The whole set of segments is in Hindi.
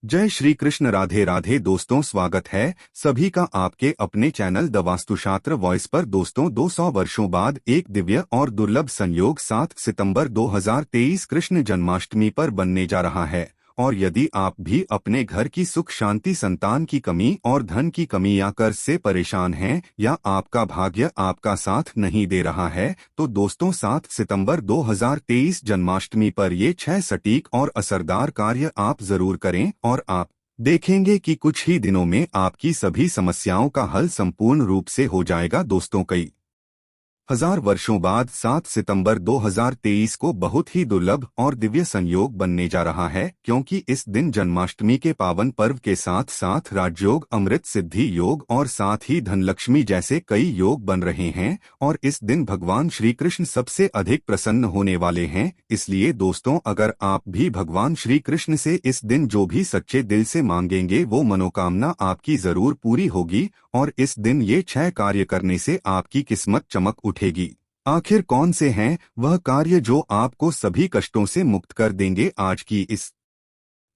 जय श्री कृष्ण। राधे राधे दोस्तों, स्वागत है सभी का आपके अपने चैनल द वास्तुशास्त्र वॉइस पर। दोस्तों, 200 वर्षों बाद एक दिव्य और दुर्लभ संयोग 7 सितंबर 2023 कृष्ण जन्माष्टमी पर बनने जा रहा है। और यदि आप भी अपने घर की सुख शांति, संतान की कमी और धन की कमी या कर्ज से परेशान हैं, या आपका भाग्य आपका साथ नहीं दे रहा है, तो दोस्तों 7 सितंबर 2023 जन्माष्टमी पर ये 6 सटीक और असरदार कार्य आप जरूर करें और आप देखेंगे कि कुछ ही दिनों में आपकी सभी समस्याओं का हल संपूर्ण रूप से हो जाएगा। दोस्तों, कई हजार वर्षों बाद 7 सितंबर 2023 को बहुत ही दुर्लभ और दिव्य संयोग बनने जा रहा है, क्योंकि इस दिन जन्माष्टमी के पावन पर्व के साथ साथ राजयोग, अमृत सिद्धि योग और साथ ही धनलक्ष्मी जैसे कई योग बन रहे हैं। और इस दिन भगवान श्री कृष्ण सबसे अधिक प्रसन्न होने वाले हैं। इसलिए दोस्तों, अगर आप भी भगवान श्री कृष्ण से इस दिन जो भी सच्चे दिल से मांगेंगे वो मनोकामना आपकी जरूर पूरी होगी। और इस दिन ये 6 कार्य करने से आपकी किस्मत चमक उठेगी। आखिर कौन से हैं वह कार्य जो आपको सभी कष्टों से मुक्त कर देंगे, आज की इस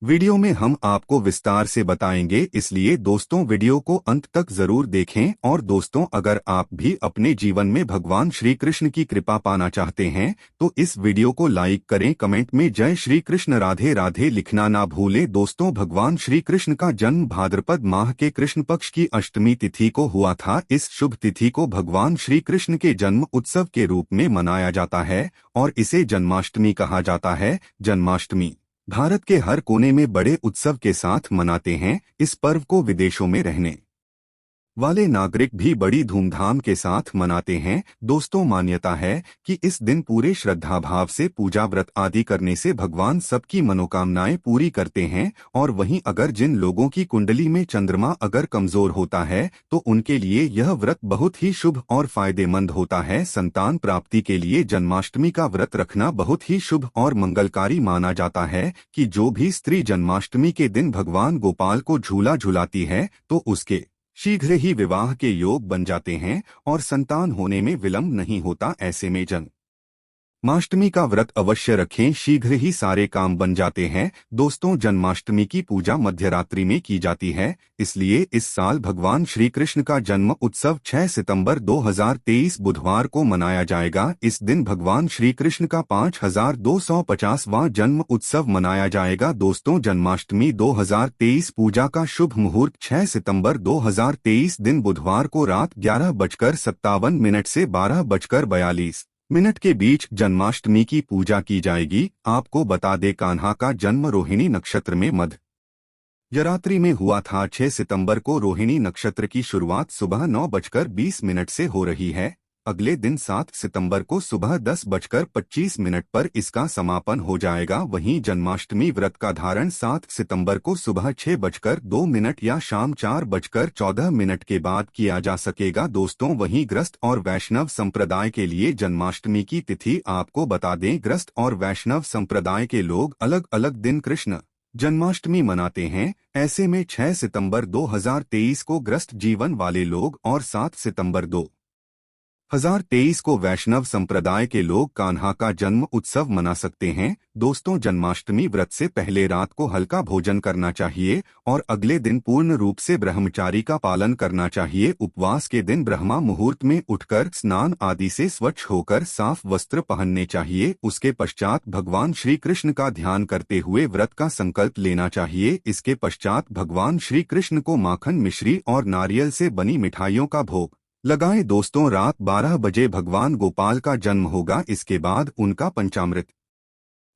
वीडियो में हम आपको विस्तार से बताएंगे। इसलिए दोस्तों, वीडियो को अंत तक जरूर देखें। और दोस्तों, अगर आप भी अपने जीवन में भगवान श्री कृष्ण की कृपा पाना चाहते हैं तो इस वीडियो को लाइक करें, कमेंट में जय श्री कृष्ण राधे राधे लिखना ना भूलें। दोस्तों, भगवान श्री कृष्ण का जन्म भाद्रपद माह के कृष्ण पक्ष की अष्टमी तिथि को हुआ था। इस शुभ तिथि को भगवान श्री कृष्ण के जन्म उत्सव के रूप में मनाया जाता है और इसे जन्माष्टमी कहा जाता है। जन्माष्टमी भारत के हर कोने में बड़े उत्सव के साथ मनाते हैं। इस पर्व को विदेशों में रहने वाले नागरिक भी बड़ी धूमधाम के साथ मनाते हैं। दोस्तों, मान्यता है कि इस दिन पूरे श्रद्धा भाव से पूजा व्रत आदि करने से भगवान सबकी मनोकामनाएं पूरी करते हैं। और वहीं अगर जिन लोगों की कुंडली में चंद्रमा अगर कमजोर होता है तो उनके लिए यह व्रत बहुत ही शुभ और फायदेमंद होता है। संतान प्राप्ति के लिए जन्माष्टमी का व्रत रखना बहुत ही शुभ और मंगलकारी माना जाता है कि जो भी स्त्री जन्माष्टमी के दिन भगवान गोपाल को झूला झुलाती है तो उसके शीघ्र ही विवाह के योग बन जाते हैं और संतान होने में विलंब नहीं होता। ऐसे में जन्माष्टमी का व्रत अवश्य रखें, शीघ्र ही सारे काम बन जाते हैं। दोस्तों, जन्माष्टमी की पूजा मध्यरात्रि में की जाती है। इसलिए इस साल भगवान श्री कृष्ण का जन्म उत्सव 6 सितंबर 2023 बुधवार को मनाया जाएगा। इस दिन भगवान श्री कृष्ण का 5250वां जन्म उत्सव मनाया जाएगा। दोस्तों, जन्माष्टमी 2023 पूजा का शुभ मुहूर्त 6 सितंबर 2023 दिन बुधवार को रात 11:57 से 12:42 के बीच जन्माष्टमी की पूजा की जाएगी। आपको बता दें, कान्हा का जन्म रोहिणी नक्षत्र में मध्य रात्रि में हुआ था। 6 सितंबर को रोहिणी नक्षत्र की शुरुआत सुबह 9:20 से हो रही है। अगले दिन 7 सितंबर को सुबह 10:25 पर इसका समापन हो जाएगा। वहीं जन्माष्टमी व्रत का धारण 7 सितंबर को सुबह 6:02 या शाम 4:14 के बाद किया जा सकेगा। दोस्तों, वहीं ग्रस्त और वैष्णव संप्रदाय के लिए जन्माष्टमी की तिथि आपको बता दें, ग्रस्त और वैष्णव संप्रदाय के लोग अलग अलग दिन कृष्ण जन्माष्टमी मनाते हैं। ऐसे में 6 सितंबर 2023 को ग्रस्त जीवन वाले लोग और 7 सितंबर 2023 को वैष्णव संप्रदाय के लोग कान्हा का जन्म उत्सव मना सकते हैं। दोस्तों, जन्माष्टमी व्रत से पहले रात को हल्का भोजन करना चाहिए और अगले दिन पूर्ण रूप से ब्रह्मचारी का पालन करना चाहिए। उपवास के दिन ब्रह्मा मुहूर्त में उठकर स्नान आदि से स्वच्छ होकर साफ वस्त्र पहनने चाहिए। उसके पश्चात भगवान श्री कृष्ण का ध्यान करते हुए व्रत का संकल्प लेना चाहिए। इसके पश्चात भगवान श्री कृष्ण को माखन, मिश्री और नारियल से बनी मिठाइयों का भोग लगाएं। दोस्तों, रात 12 बजे भगवान गोपाल का जन्म होगा। इसके बाद उनका पंचामृत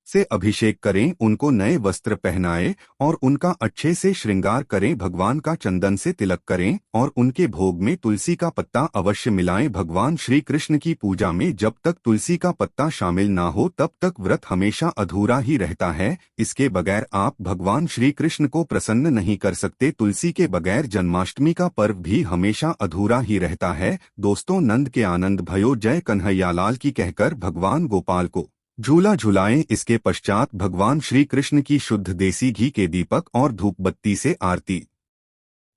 से अभिषेक करें, उनको नए वस्त्र पहनाएं और उनका अच्छे से श्रृंगार करें। भगवान का चंदन से तिलक करें और उनके भोग में तुलसी का पत्ता अवश्य मिलाएं। भगवान श्री कृष्ण की पूजा में जब तक तुलसी का पत्ता शामिल ना हो तब तक व्रत हमेशा अधूरा ही रहता है। इसके बगैर आप भगवान श्री कृष्ण को प्रसन्न नहीं कर सकते। तुलसी के बगैर जन्माष्टमी का पर्व भी हमेशा अधूरा ही रहता है। दोस्तों, नंद के आनंद भयो जय कन्हैयालाल की कहकर भगवान गोपाल को झूला झुलाएं। इसके पश्चात भगवान श्री कृष्ण की शुद्ध देसी घी के दीपक और धूप बत्ती से आरती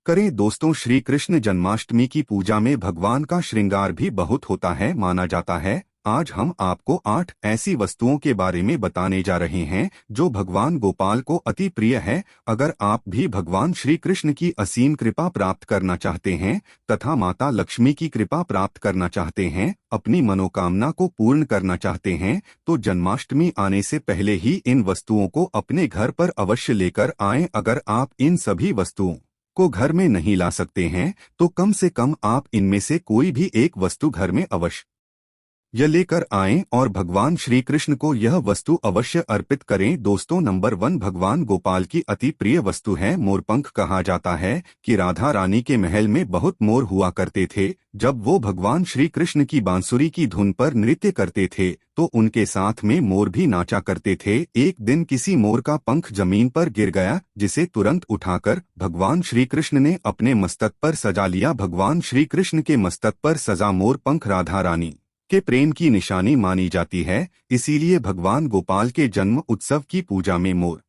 करें। दोस्तों, श्री कृष्ण जन्माष्टमी की पूजा में भगवान का श्रृंगार भी बहुत होता है। माना जाता है आज हम आपको 8 ऐसी वस्तुओं के बारे में बताने जा रहे हैं जो भगवान गोपाल को अति प्रिय है। अगर आप भी भगवान श्री कृष्ण की असीम कृपा प्राप्त करना चाहते हैं तथा माता लक्ष्मी की कृपा प्राप्त करना चाहते हैं, अपनी मनोकामना को पूर्ण करना चाहते हैं, तो जन्माष्टमी आने से पहले ही इन वस्तुओं को अपने घर पर अवश्य लेकर आएं। अगर आप इन सभी वस्तुओं को घर में नहीं ला सकते हैं तो कम से कम आप इनमें से कोई भी एक वस्तु घर में अवश्य यह लेकर आएं और भगवान श्री कृष्ण को यह वस्तु अवश्य अर्पित करें। दोस्तों, नंबर 1 भगवान गोपाल की अति प्रिय वस्तु है मोरपंख। कहा जाता है कि राधा रानी के महल में बहुत मोर हुआ करते थे। जब वो भगवान श्री कृष्ण की बांसुरी की धुन पर नृत्य करते थे तो उनके साथ में मोर भी नाचा करते थे। एक दिन किसी मोर का पंख जमीन पर गिर गया, जिसे तुरंत उठाकर भगवान श्री कृष्ण ने अपने मस्तक पर सजा लिया। भगवान श्री कृष्ण के मस्तक पर सजा मोर पंख राधा रानी के प्रेम की निशानी मानी जाती है। इसीलिए भगवान गोपाल के जन्म उत्सव की पूजा में मोर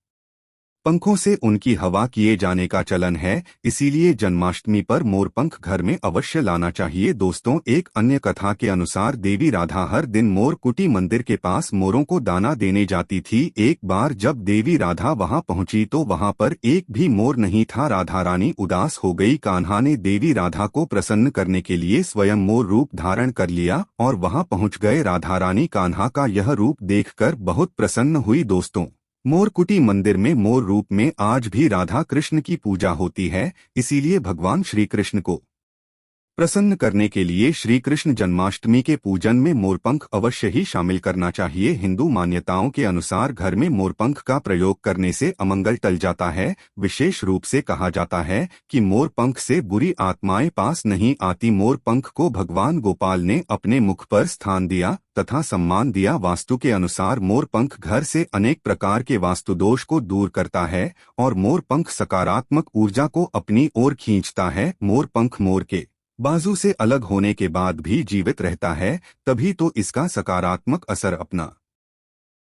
पंखों से उनकी हवा किए जाने का चलन है। इसीलिए जन्माष्टमी पर मोरपंख घर में अवश्य लाना चाहिए। दोस्तों, एक अन्य कथा के अनुसार देवी राधा हर दिन मोर कुटी मंदिर के पास मोरों को दाना देने जाती थी। एक बार जब देवी राधा वहां पहुंची तो वहां पर एक भी मोर नहीं था। राधा रानी उदास हो गई। कान्हा ने देवी राधा को प्रसन्न करने के लिए स्वयं मोर रूप धारण कर लिया और वहां पहुंच गए। राधा रानी कान्हा का यह रूप देखकर बहुत प्रसन्न हुई। दोस्तों, मोरकुटी मंदिर में मोर रूप में आज भी राधा कृष्ण की पूजा होती है। इसीलिए भगवान श्री कृष्ण को प्रसन्न करने के लिए श्री कृष्ण जन्माष्टमी के पूजन में मोरपंख अवश्य ही शामिल करना चाहिए। हिंदू मान्यताओं के अनुसार घर में मोरपंख का प्रयोग करने से अमंगल टल जाता है। विशेष रूप से कहा जाता है कि मोरपंख से बुरी आत्माएं पास नहीं आती। मोरपंख को भगवान गोपाल ने अपने मुख पर स्थान दिया तथा सम्मान दिया। वास्तु के अनुसार मोरपंख घर से अनेक प्रकार के वास्तु दोष को दूर करता है और मोरपंख सकारात्मक ऊर्जा को अपनी ओर खींचता है। मोरपंख मोर के बाजू से अलग होने के बाद भी जीवित रहता है, तभी तो इसका सकारात्मक असर अपना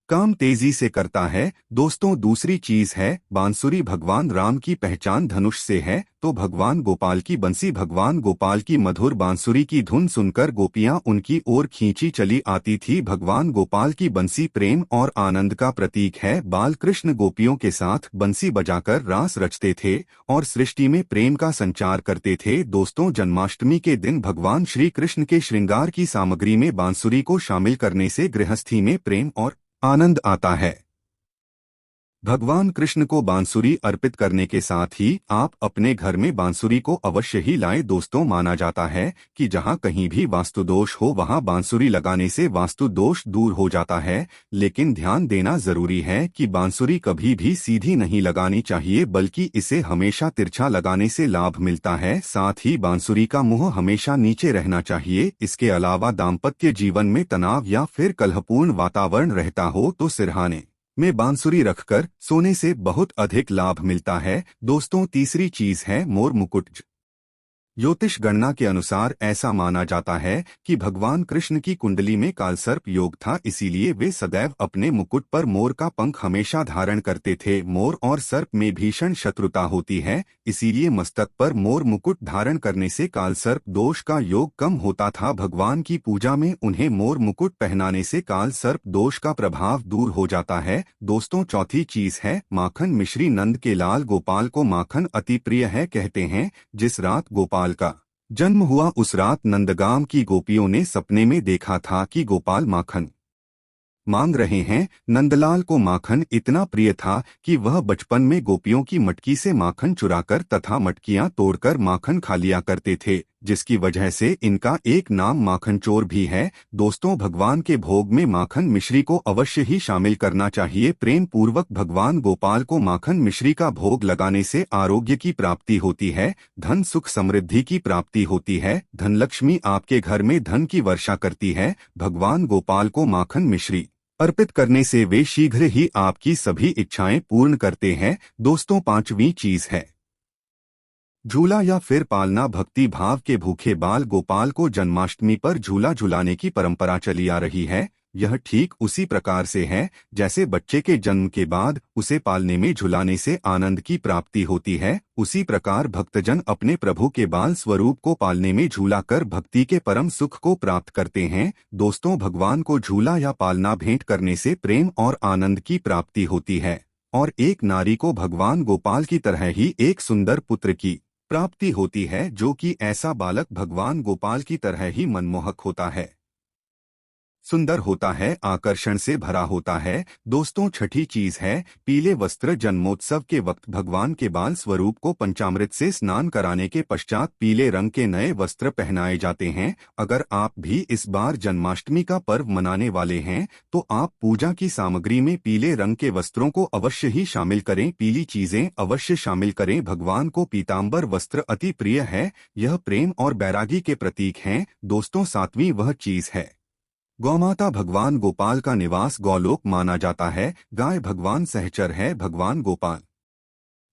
काम तेजी से करता है। दोस्तों, दूसरी चीज है बांसुरी। भगवान राम की पहचान धनुष से है तो भगवान गोपाल की बंसी। भगवान गोपाल की मधुर बांसुरी की धुन सुनकर गोपियां उनकी ओर खींची चली आती थी। भगवान गोपाल की बंसी प्रेम और आनंद का प्रतीक है। बाल कृष्ण गोपियों के साथ बंसी बजाकर रास रचते थे और सृष्टि में प्रेम का संचार करते थे। दोस्तों, जन्माष्टमी के दिन भगवान श्री कृष्ण के श्रृंगार की सामग्री में बांसुरी को शामिल करने से गृहस्थी में प्रेम और आनंद आता है। भगवान कृष्ण को बांसुरी अर्पित करने के साथ ही आप अपने घर में बांसुरी को अवश्य ही लाएं। दोस्तों, माना जाता है कि जहां कहीं भी वास्तु दोष हो वहां बांसुरी लगाने से वास्तु दोष दूर हो जाता है। लेकिन ध्यान देना जरूरी है कि बांसुरी कभी भी सीधी नहीं लगानी चाहिए, बल्कि इसे हमेशा तिरछा लगाने से लाभ मिलता है। साथ ही बांसुरी का मुंह हमेशा नीचे रहना चाहिए। इसके अलावा दाम्पत्य जीवन में तनाव या फिर कलहपूर्ण वातावरण रहता हो तो सिरहाने में बांसुरी रखकर सोने से बहुत अधिक लाभ मिलता है। दोस्तों, तीसरी चीज है मोर मुकुट। ज्योतिष गणना के अनुसार ऐसा माना जाता है कि भगवान कृष्ण की कुंडली में कालसर्प योग था। इसीलिए वे सदैव अपने मुकुट पर मोर का पंख हमेशा धारण करते थे। मोर और सर्प में भीषण शत्रुता होती है, इसीलिए मस्तक पर मोर मुकुट धारण करने से कालसर्प दोष का योग कम होता था। भगवान की पूजा में उन्हें मोर मुकुट पहनाने से कालसर्प दोष का प्रभाव दूर हो जाता है। दोस्तों, चौथी चीज है माखन मिश्री। नंद के लाल गोपाल को माखन अति प्रिय है। कहते हैं जिस रात गोपाल का जन्म हुआ उस रात नंदगाम की गोपियों ने सपने में देखा था कि गोपाल माखन मांग रहे हैं। नंदलाल को माखन इतना प्रिय था कि वह बचपन में गोपियों की मटकी से माखन चुराकर तथा मटकियां तोड़कर माखन खा लिया करते थे, जिसकी वजह से इनका एक नाम माखन चोर भी है। दोस्तों, भगवान के भोग में माखन मिश्री को अवश्य ही शामिल करना चाहिए। प्रेम पूर्वक भगवान गोपाल को माखन मिश्री का भोग लगाने से आरोग्य की प्राप्ति होती है, धन सुख समृद्धि की प्राप्ति होती है, धनलक्ष्मी आपके घर में धन की वर्षा करती है। भगवान गोपाल को माखन मिश्री अर्पित करने से वे शीघ्र ही आपकी सभी इच्छाएं पूर्ण करते हैं। दोस्तों, पांचवी चीज है झूला या फिर पालना। भक्ति भाव के भूखे बाल गोपाल को जन्माष्टमी पर झूला झुलाने की परंपरा चली आ रही है। यह ठीक उसी प्रकार से है जैसे बच्चे के जन्म के बाद उसे पालने में झुलाने से आनंद की प्राप्ति होती है। उसी प्रकार भक्तजन अपने प्रभु के बाल स्वरूप को पालने में झूला कर भक्ति के परम सुख को प्राप्त करते हैं। दोस्तों, भगवान को झूला या पालना भेंट करने से प्रेम और आनंद की प्राप्ति होती है और एक नारी को भगवान गोपाल की तरह ही एक सुंदर पुत्र की प्राप्ति होती है, जो कि ऐसा बालक भगवान गोपाल की तरह ही मनमोहक होता है, सुंदर होता है, आकर्षण से भरा होता है। दोस्तों, छठी चीज है पीले वस्त्र। जन्मोत्सव के वक्त भगवान के बाल स्वरूप को पंचामृत से स्नान कराने के पश्चात पीले रंग के नए वस्त्र पहनाए जाते हैं। अगर आप भी इस बार जन्माष्टमी का पर्व मनाने वाले हैं तो आप पूजा की सामग्री में पीले रंग के वस्त्रों को अवश्य ही शामिल करें। पीली चीजें अवश्य शामिल करें। भगवान को पीताम्बर वस्त्र अति प्रिय है, यह प्रेम और बैरागी के प्रतीक हैं। दोस्तों, सातवीं वह चीज है गौमाता। भगवान गोपाल का निवास गौलोक माना जाता है। गाय भगवान सहचर है। भगवान गोपाल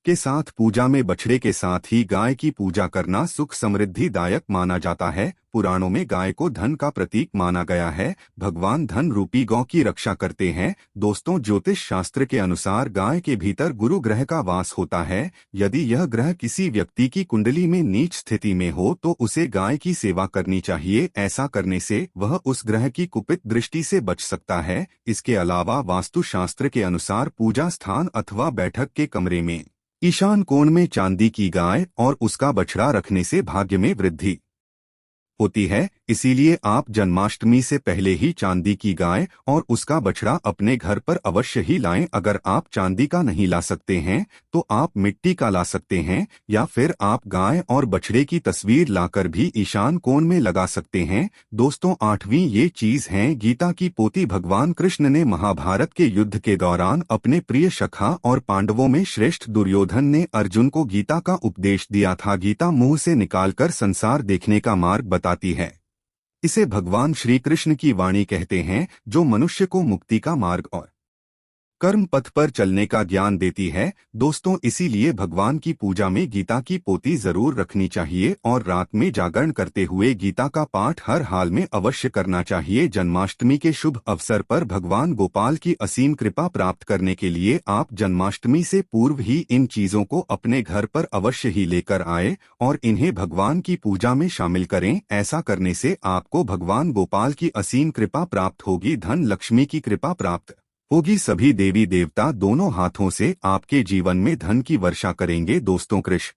के साथ पूजा में बछड़े के साथ ही गाय की पूजा करना सुख समृद्धि दायक माना जाता है। पुराणों में गाय को धन का प्रतीक माना गया है। भगवान धन रूपी गौ की रक्षा करते हैं। दोस्तों, ज्योतिष शास्त्र के अनुसार गाय के भीतर गुरु ग्रह का वास होता है। यदि यह ग्रह किसी व्यक्ति की कुंडली में नीच स्थिति में हो तो उसे गाय की सेवा करनी चाहिए। ऐसा करने से वह उस ग्रह की कुपित दृष्टि से बच सकता है। इसके अलावा वास्तु शास्त्र के अनुसार पूजा स्थान अथवा बैठक के कमरे में ईशान कोण में चांदी की गाय और उसका बछड़ा रखने से भाग्य में वृद्धि होती है। इसीलिए आप जन्माष्टमी से पहले ही चांदी की गाय और उसका बछड़ा अपने घर पर अवश्य ही लाएं। अगर आप चांदी का नहीं ला सकते हैं तो आप मिट्टी का ला सकते हैं, या फिर आप गाय और बछड़े की तस्वीर लाकर भी ईशान कोण में लगा सकते हैं। दोस्तों, आठवीं ये चीज है गीता की पोथी। भगवान कृष्ण ने महाभारत के युद्ध के दौरान अपने प्रिय सखा और पांडवों में श्रेष्ठ दुर्योधन ने अर्जुन को गीता का उपदेश दिया था। गीता मुंह से निकालकर संसार देखने का मार्ग बताती है। इसे भगवान श्री कृष्ण की वाणी कहते हैं, जो मनुष्य को मुक्ति का मार्ग और कर्म पथ पर चलने का ज्ञान देती है। दोस्तों, इसीलिए भगवान की पूजा में गीता की पोथी जरूर रखनी चाहिए और रात में जागरण करते हुए गीता का पाठ हर हाल में अवश्य करना चाहिए। जन्माष्टमी के शुभ अवसर पर भगवान गोपाल की असीम कृपा प्राप्त करने के लिए आप जन्माष्टमी से पूर्व ही इन चीजों को अपने घर पर अवश्य ही लेकर आए और इन्हें भगवान की पूजा में शामिल करें। ऐसा करने से आपको भगवान गोपाल की असीम कृपा प्राप्त होगी, धन लक्ष्मी की कृपा प्राप्त होगी। सभी देवी देवता दोनों हाथों से आपके जीवन में धन की वर्षा करेंगे। दोस्तों, कृष्ण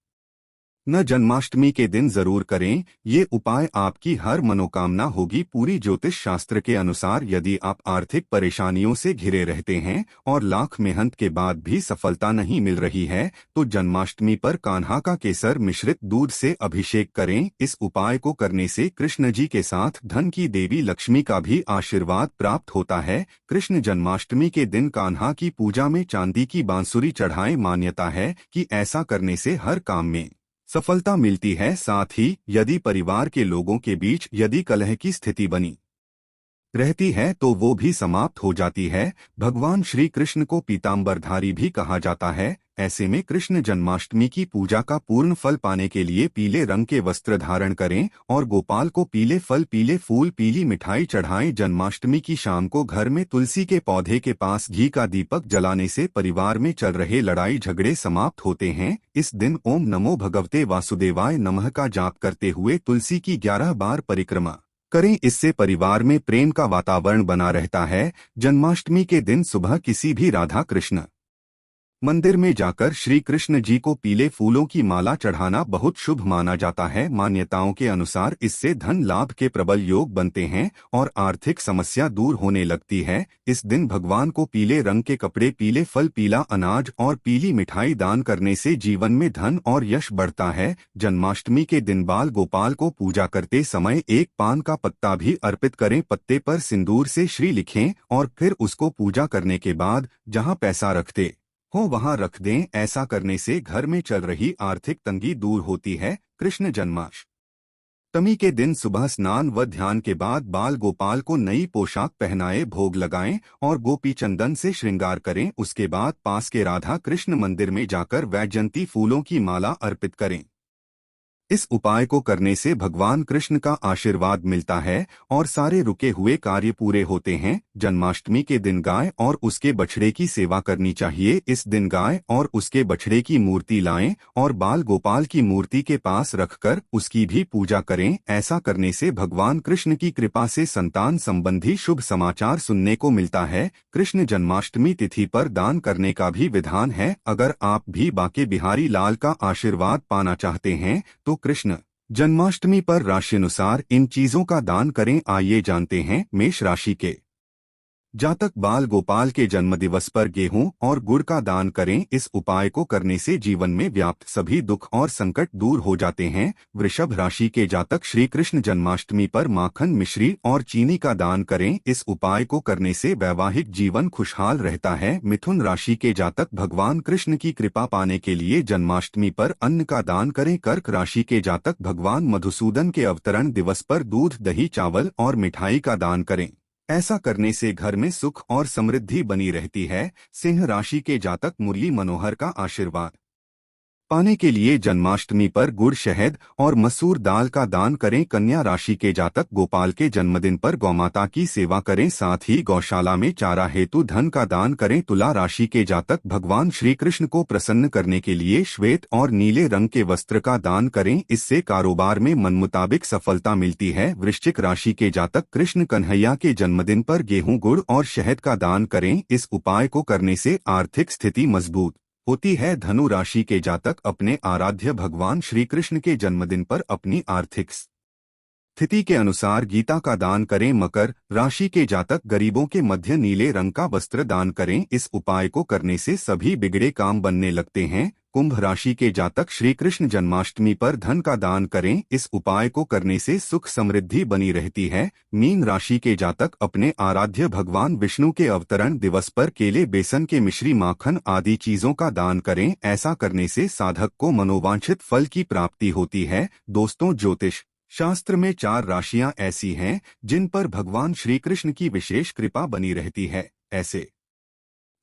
जन्माष्टमी के दिन जरूर करें। ये उपाय आपकी हर मनोकामना होगी पूरी। ज्योतिष शास्त्र के अनुसार यदि आप आर्थिक परेशानियों से घिरे रहते हैं और लाख मेहनत के बाद भी सफलता नहीं मिल रही है तो जन्माष्टमी पर कान्हा का केसर मिश्रित दूध से अभिषेक करें। इस उपाय को करने से कृष्ण जी के साथ धन की देवी लक्ष्मी का भी आशीर्वाद प्राप्त होता है। कृष्ण जन्माष्टमी के दिन कान्हा की पूजा में चांदी की बांसुरी चढ़ाएं। मान्यता है कि ऐसा करने से हर काम में सफलता मिलती है। साथ ही यदि परिवार के लोगों के बीच यदि कलह की स्थिति बनी रहती है तो वो भी समाप्त हो जाती है। भगवान श्री कृष्ण को पीताम्बरधारी भी कहा जाता है। ऐसे में कृष्ण जन्माष्टमी की पूजा का पूर्ण फल पाने के लिए पीले रंग के वस्त्र धारण करें और गोपाल को पीले फल, पीले फूल, पीली मिठाई चढ़ाएं। जन्माष्टमी की शाम को घर में तुलसी के पौधे के पास घी का दीपक जलाने से परिवार में चल रहे लड़ाई झगड़े समाप्त होते हैं। इस दिन ओम नमो भगवते वासुदेवाय नमः का जाप करते हुए तुलसी की 11 बार परिक्रमा करें। इससे परिवार में प्रेम का वातावरण बना रहता है। जन्माष्टमी के दिन सुबह किसी भी राधा कृष्ण मंदिर में जाकर श्री कृष्ण जी को पीले फूलों की माला चढ़ाना बहुत शुभ माना जाता है। मान्यताओं के अनुसार इससे धन लाभ के प्रबल योग बनते हैं और आर्थिक समस्या दूर होने लगती है। इस दिन भगवान को पीले रंग के कपड़े, पीले फल, पीला अनाज और पीली मिठाई दान करने से जीवन में धन और यश बढ़ता है। जन्माष्टमी के दिन बाल गोपाल को पूजा करते समय एक पान का पत्ता भी अर्पित करें। पत्ते पर सिंदूर से श्री लिखें और फिर उसको पूजा करने के बाद जहाँ पैसा रखते हो वहां रख दें। ऐसा करने से घर में चल रही आर्थिक तंगी दूर होती है। कृष्ण जन्माष्टमी के दिन सुबह स्नान व ध्यान के बाद बाल गोपाल को नई पोशाक पहनाए, भोग लगाएं और गोपी चंदन से श्रृंगार करें। उसके बाद पास के राधा कृष्ण मंदिर में जाकर वैजयंती फूलों की माला अर्पित करें। इस उपाय को करने से भगवान कृष्ण का आशीर्वाद मिलता है और सारे रुके हुए कार्य पूरे होते हैं। जन्माष्टमी के दिन गाय और उसके बछड़े की सेवा करनी चाहिए। इस दिन गाय और उसके बछड़े की मूर्ति लाएं और बाल गोपाल की मूर्ति के पास रखकर उसकी भी पूजा करें। ऐसा करने से भगवान कृष्ण की कृपा से संतान संबंधी शुभ समाचार सुनने को मिलता है। कृष्ण जन्माष्टमी तिथि पर दान करने का भी विधान है। अगर आप भी बांके बिहारी लाल का आशीर्वाद पाना चाहते हैं तो कृष्ण जन्माष्टमी पर राशिनुसार इन चीजों का दान करें। आइए जानते हैं मेष राशि के जातक बाल गोपाल के जन्मदिवस पर गेहूं और गुड़ का दान करें। इस उपाय को करने से जीवन में व्याप्त सभी दुख और संकट दूर हो जाते हैं। वृषभ राशि के जातक श्री कृष्ण जन्माष्टमी पर माखन मिश्री और चीनी का दान करें। इस उपाय को करने से वैवाहिक जीवन खुशहाल रहता है। मिथुन राशि के जातक भगवान कृष्ण की कृपा पाने के लिए जन्माष्टमी पर अन्न का दान करें। कर्क राशि के जातक भगवान मधुसूदन के अवतरण दिवस पर दूध दही चावल और मिठाई का दान करें। ऐसा करने से घर में सुख और समृद्धि बनी रहती है। सिंह राशि के जातक मुरली मनोहर का आशीर्वाद पाने के लिए जन्माष्टमी पर गुड़ शहद और मसूर दाल का दान करें। कन्या राशि के जातक गोपाल के जन्मदिन पर गौमाता की सेवा करें। साथ ही गौशाला में चारा हेतु धन का दान करें। तुला राशि के जातक भगवान श्री कृष्ण को प्रसन्न करने के लिए श्वेत और नीले रंग के वस्त्र का दान करें। इससे कारोबार में मन मुताबिक सफलता मिलती है। वृश्चिक राशि के जातक कृष्ण कन्हैया के जन्मदिन पर गेहूं गुड़ और शहद का दान करें। इस उपाय को करने से आर्थिक स्थिति मजबूत होती है। धनु राशि के जातक अपने आराध्य भगवान श्री कृष्ण के जन्मदिन पर अपनी आर्थिक स्थिति के अनुसार गीता का दान करें। मकर राशि के जातक गरीबों के मध्य नीले रंग का वस्त्र दान करें। इस उपाय को करने से सभी बिगड़े काम बनने लगते हैं। कुंभ राशि के जातक श्री कृष्ण जन्माष्टमी पर धन का दान करें। इस उपाय को करने से सुख समृद्धि बनी रहती है। मीन राशि के जातक अपने आराध्य भगवान विष्णु के अवतरण दिवस पर केले बेसन के मिश्री माखन आदि चीजों का दान करें। ऐसा करने से साधक को मनोवांछित फल की प्राप्ति होती है। दोस्तों, ज्योतिष शास्त्र में 4 राशियां ऐसी हैं जिन पर भगवान श्री कृष्ण की विशेष कृपा बनी रहती है। ऐसे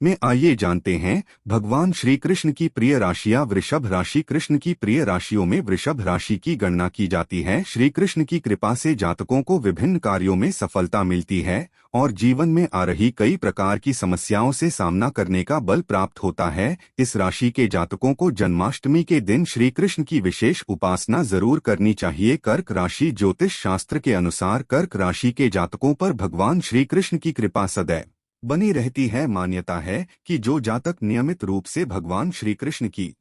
में आइए जानते हैं भगवान श्री कृष्ण की प्रिय राशियां। वृषभ राशि कृष्ण की प्रिय राशियों में वृषभ राशि की गणना की जाती है। श्री कृष्ण की कृपा से जातकों को विभिन्न कार्यों में सफलता मिलती है और जीवन में आ रही कई प्रकार की समस्याओं से सामना करने का बल प्राप्त होता है। इस राशि के जातकों को जन्माष्टमी के दिन श्री कृष्ण की विशेष उपासना जरूर करनी चाहिए। कर्क राशि ज्योतिष शास्त्र के अनुसार कर्क राशि के जातकों पर भगवान श्री कृष्ण की कृपा सदैव बनी रहती है। मान्यता है कि जो जातक नियमित रूप से भगवान श्री कृष्ण की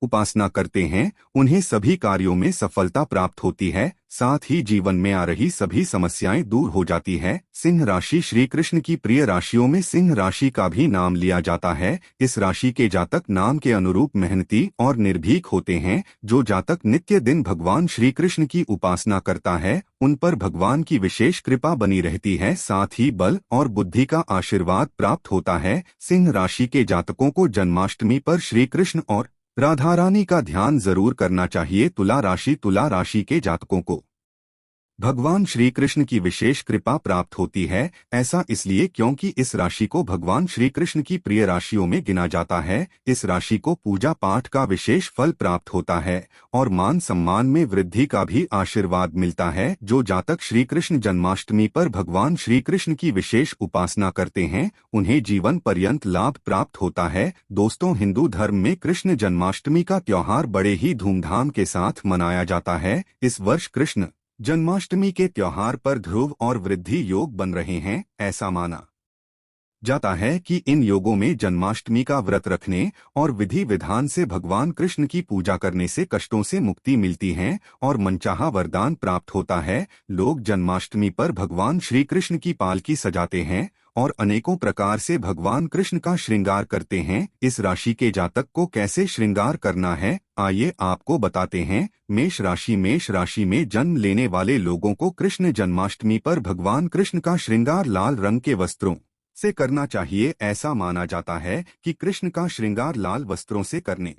उपासना करते हैं उन्हें सभी कार्यों में सफलता प्राप्त होती है। साथ ही जीवन में आ रही सभी समस्याएं दूर हो जाती है। सिंह राशि श्री कृष्ण की प्रिय राशियों में सिंह राशि का भी नाम लिया जाता है। इस राशि के जातक नाम के अनुरूप मेहनती और निर्भीक होते हैं। जो जातक नित्य दिन भगवान श्री कृष्ण की उपासना करता है उन पर भगवान की विशेष कृपा बनी रहती है। साथ ही बल और बुद्धि का आशीर्वाद प्राप्त होता है। सिंह राशि के जातकों को जन्माष्टमी पर श्री कृष्ण और राधा रानी का ध्यान जरूर करना चाहिए। तुला राशि के जातकों को भगवान श्री कृष्ण की विशेष कृपा प्राप्त होती है। ऐसा इसलिए क्योंकि इस राशि को भगवान श्री कृष्ण की प्रिय राशियों में गिना जाता है। इस राशि को पूजा पाठ का विशेष फल प्राप्त होता है और मान सम्मान में वृद्धि का भी आशीर्वाद मिलता है। जो जातक श्री कृष्ण जन्माष्टमी पर भगवान श्री कृष्ण की विशेष उपासना करते हैं उन्हें जीवन पर्यंत लाभ प्राप्त होता है। दोस्तों, हिंदू धर्म में कृष्ण जन्माष्टमी का त्योहार बड़े ही धूमधाम के साथ मनाया जाता है। इस वर्ष कृष्ण जन्माष्टमी के त्योहार पर ध्रुव और वृद्धि योग बन रहे हैं। ऐसा माना जाता है कि इन योगों में जन्माष्टमी का व्रत रखने और विधि विधान से भगवान कृष्ण की पूजा करने से कष्टों से मुक्ति मिलती है और मनचाहा वरदान प्राप्त होता है। लोग जन्माष्टमी पर भगवान श्री कृष्ण की पालकी सजाते हैं और अनेकों प्रकार से भगवान कृष्ण का श्रृंगार करते हैं। इस राशि के जातक को कैसे श्रृंगार करना है, आइए आपको बताते हैं। मेष राशि में जन्म लेने वाले लोगों को कृष्ण जन्माष्टमी पर भगवान कृष्ण का श्रृंगार लाल रंग के वस्त्रों से करना चाहिए। ऐसा माना जाता है कि कृष्ण का श्रृंगार लाल वस्त्रों से करने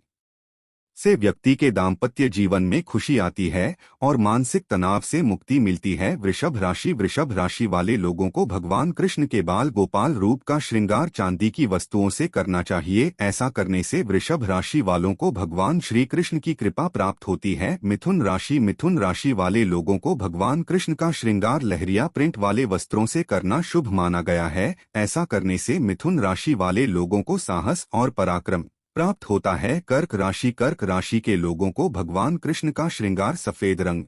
से व्यक्ति के दाम्पत्य जीवन में खुशी आती है और मानसिक तनाव से मुक्ति मिलती है। वृषभ राशि वाले लोगों को भगवान कृष्ण के बाल गोपाल रूप का श्रृंगार चांदी की वस्तुओं से करना चाहिए। ऐसा करने से वृषभ राशि वालों को भगवान श्री कृष्ण की कृपा प्राप्त होती है। मिथुन राशि वाले लोगों को भगवान कृष्ण का श्रृंगार लहरिया प्रिंट वाले वस्त्रों से करना शुभ माना गया है। ऐसा करने से मिथुन राशि वाले लोगों को साहस और पराक्रम प्राप्त होता है। कर्क राशि के लोगों को भगवान कृष्ण का श्रृंगार सफेद रंग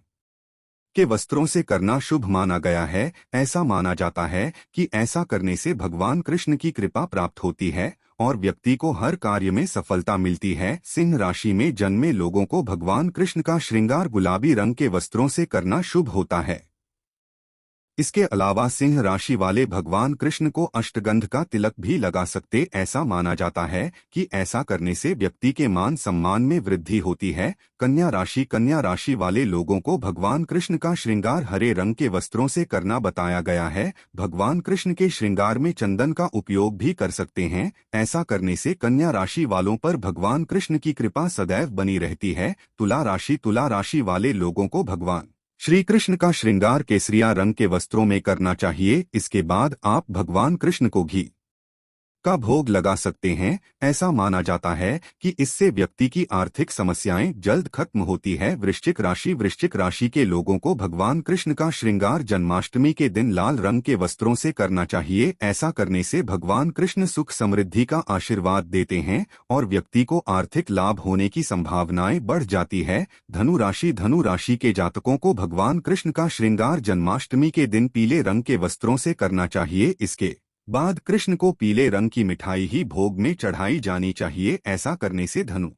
के वस्त्रों से करना शुभ माना गया है। ऐसा माना जाता है कि ऐसा करने से भगवान कृष्ण की कृपा प्राप्त होती है और व्यक्ति को हर कार्य में सफलता मिलती है। सिंह राशि में जन्मे लोगों को भगवान कृष्ण का श्रृंगार गुलाबी रंग के वस्त्रों से करना शुभ होता है। इसके अलावा सिंह राशि वाले भगवान कृष्ण को अष्टगंध का तिलक भी लगा सकते। ऐसा माना जाता है कि ऐसा करने से व्यक्ति के मान सम्मान में वृद्धि होती है। कन्या राशि वाले लोगों को भगवान कृष्ण का श्रृंगार हरे रंग के वस्त्रों से करना बताया गया है। भगवान कृष्ण के श्रृंगार में चंदन का उपयोग भी कर सकते हैं। ऐसा करने से कन्या राशि वालों पर भगवान कृष्ण की कृपा सदैव बनी रहती है। तुला राशि वाले लोगों को भगवान श्री कृष्ण का श्रृंगार केसरिया रंग के वस्त्रों में करना चाहिए। इसके बाद आप भगवान कृष्ण को घी का भोग लगा सकते हैं। ऐसा माना जाता है कि इससे व्यक्ति की आर्थिक समस्याएं जल्द खत्म होती है। वृश्चिक राशि के लोगों को भगवान कृष्ण का श्रृंगार जन्माष्टमी के दिन लाल रंग के वस्त्रों से करना चाहिए। ऐसा करने से भगवान कृष्ण सुख समृद्धि का आशीर्वाद देते हैं और व्यक्ति को आर्थिक लाभ होने की संभावनाएं बढ़ जाती है। धनु राशि के जातकों को भगवान कृष्ण का श्रृंगार जन्माष्टमी के दिन पीले रंग के वस्त्रों से करना चाहिए। इसके बाद कृष्ण को पीले रंग की मिठाई ही भोग में चढ़ाई जानी चाहिए। ऐसा करने से धनु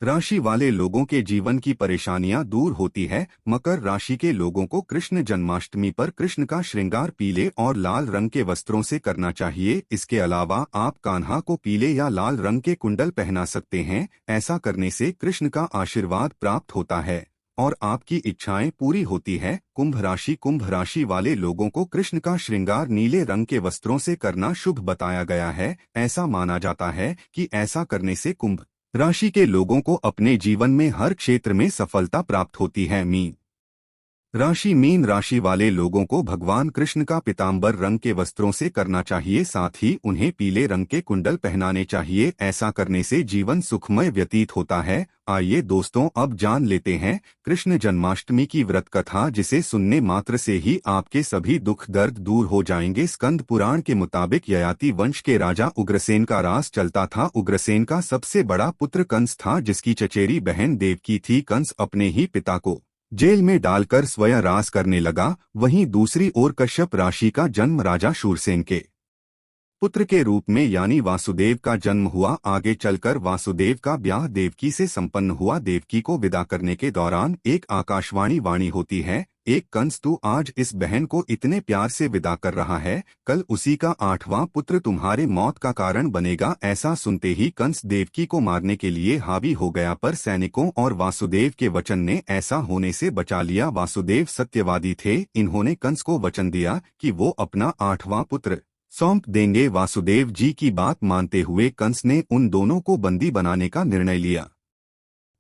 राशि वाले लोगों के जीवन की परेशानियां दूर होती है। मकर राशि के लोगों को कृष्ण जन्माष्टमी पर कृष्ण का श्रृंगार पीले और लाल रंग के वस्त्रों से करना चाहिए। इसके अलावा आप कान्हा को पीले या लाल रंग के कुंडल पहना सकते हैं। ऐसा करने से कृष्ण का आशीर्वाद प्राप्त होता है और आपकी इच्छाएं पूरी होती है। कुंभ राशि वाले लोगों को कृष्ण का श्रृंगार नीले रंग के वस्त्रों से करना शुभ बताया गया है। ऐसा माना जाता है कि ऐसा करने से कुंभ राशि के लोगों को अपने जीवन में हर क्षेत्र में सफलता प्राप्त होती है। मीन राशि वाले लोगों को भगवान कृष्ण का पीतांबर रंग के वस्त्रों से करना चाहिए। साथ ही उन्हें पीले रंग के कुंडल पहनाने चाहिए। ऐसा करने से जीवन सुखमय व्यतीत होता है। आइए दोस्तों, अब जान लेते हैं कृष्ण जन्माष्टमी की व्रत कथा, जिसे सुनने मात्र से ही आपके सभी दुख दर्द दूर हो जाएंगे। स्कंद पुराण के मुताबिक ययाति वंश के राजा उग्रसेन का राज चलता था। उग्रसेन का सबसे बड़ा पुत्र कंस था, जिसकी चचेरी बहन देवकी थी। कंस अपने ही पिता को जेल में डालकर स्वयं राज करने लगा। वहीं दूसरी ओर कश्यप राशि का जन्म राजा शूरसेन के पुत्र के रूप में यानी वासुदेव का जन्म हुआ। आगे चलकर वासुदेव का ब्याह देवकी से संपन्न हुआ। देवकी को विदा करने के दौरान एक आकाशवाणी वाणी होती है, एक कंस, तू आज इस बहन को इतने प्यार से विदा कर रहा है, कल उसी का 8वां पुत्र तुम्हारे मौत का कारण बनेगा। ऐसा सुनते ही कंस देवकी को मारने के लिए हावी हो गया, पर सैनिकों और वासुदेव के वचन ने ऐसा होने से बचा लिया। वासुदेव सत्यवादी थे। इन्होंने कंस को वचन दिया कि वो अपना 8वां पुत्र सौंप देंगे। वासुदेव जी की बात मानते हुए कंस ने उन दोनों को बंदी बनाने का निर्णय लिया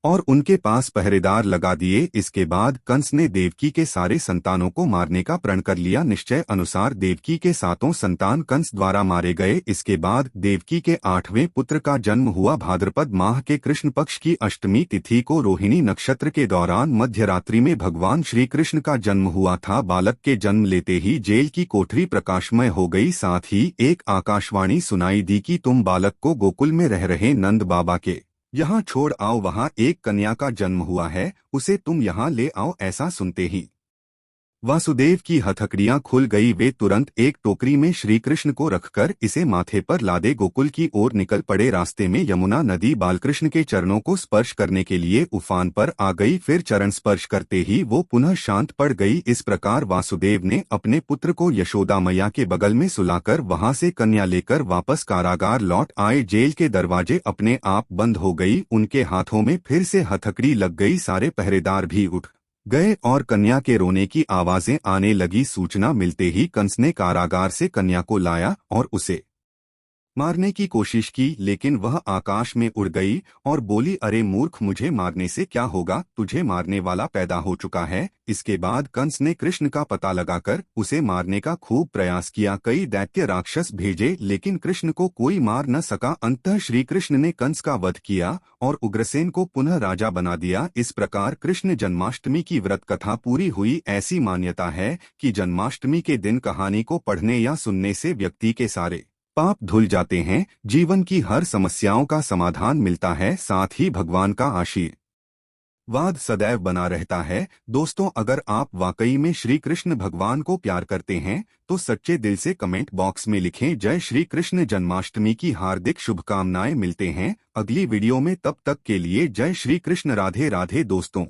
और उनके पास पहरेदार लगा दिए। इसके बाद कंस ने देवकी के सारे संतानों को मारने का प्रण कर लिया। निश्चय अनुसार देवकी के 7 संतान कंस द्वारा मारे गए। इसके बाद देवकी के 8वें पुत्र का जन्म हुआ। भाद्रपद माह के कृष्ण पक्ष की अष्टमी तिथि को रोहिणी नक्षत्र के दौरान मध्यरात्रि में भगवान श्री कृष्ण का जन्म हुआ था। बालक के जन्म लेते ही जेल की कोठरी प्रकाशमय हो गई। साथ ही एक आकाशवाणी सुनाई दी कि तुम बालक को गोकुल में रह रहे नंद बाबा के यहाँ छोड़ आओ, वहाँ एक कन्या का जन्म हुआ है, उसे तुम यहाँ ले आओ। ऐसा सुनते ही वासुदेव की हथकड़ियां खुल गई। वे तुरंत एक टोकरी में श्री कृष्ण को रखकर इसे माथे पर लादे गोकुल की ओर निकल पड़े। रास्ते में यमुना नदी बालकृष्ण के चरणों को स्पर्श करने के लिए उफान पर आ गई। फिर चरण स्पर्श करते ही वो पुनः शांत पड़ गई। इस प्रकार वासुदेव ने अपने पुत्र को यशोदा मैया के बगल में सुलाकर वहां से कन्या लेकर वापस कारागार लौट आए। जेल के दरवाजे अपने आप बंद हो गई। उनके हाथों में फिर से हथकड़ी लग गई। सारे पहरेदार भी उठ गए और कन्या के रोने की आवाजें आने लगी। सूचना मिलते ही कंस ने कारागार से कन्या को लाया और उसे मारने की कोशिश की, लेकिन वह आकाश में उड़ गई और बोली, अरे मूर्ख, मुझे मारने से क्या होगा, तुझे मारने वाला पैदा हो चुका है। इसके बाद कंस ने कृष्ण का पता लगाकर उसे मारने का खूब प्रयास किया। कई दैत्य राक्षस भेजे, लेकिन कृष्ण को कोई मार न सका। अंततः श्री कृष्ण ने कंस का वध किया और उग्रसेन को पुनः राजा बना दिया। इस प्रकार कृष्ण जन्माष्टमी की व्रत कथा पूरी हुई। ऐसी मान्यता है कि जन्माष्टमी के दिन कहानी को पढ़ने या सुनने से व्यक्ति के सारे पाप धुल जाते हैं, जीवन की हर समस्याओं का समाधान मिलता है, साथ ही भगवान का आशीर्वाद सदैव बना रहता है। दोस्तों, अगर आप वाकई में श्री कृष्ण भगवान को प्यार करते हैं तो सच्चे दिल से कमेंट बॉक्स में लिखें, जय श्री कृष्ण। जन्माष्टमी की हार्दिक शुभकामनाएं। मिलते हैं अगली वीडियो में, तब तक के लिए जय श्री कृष्ण। राधे राधे दोस्तों।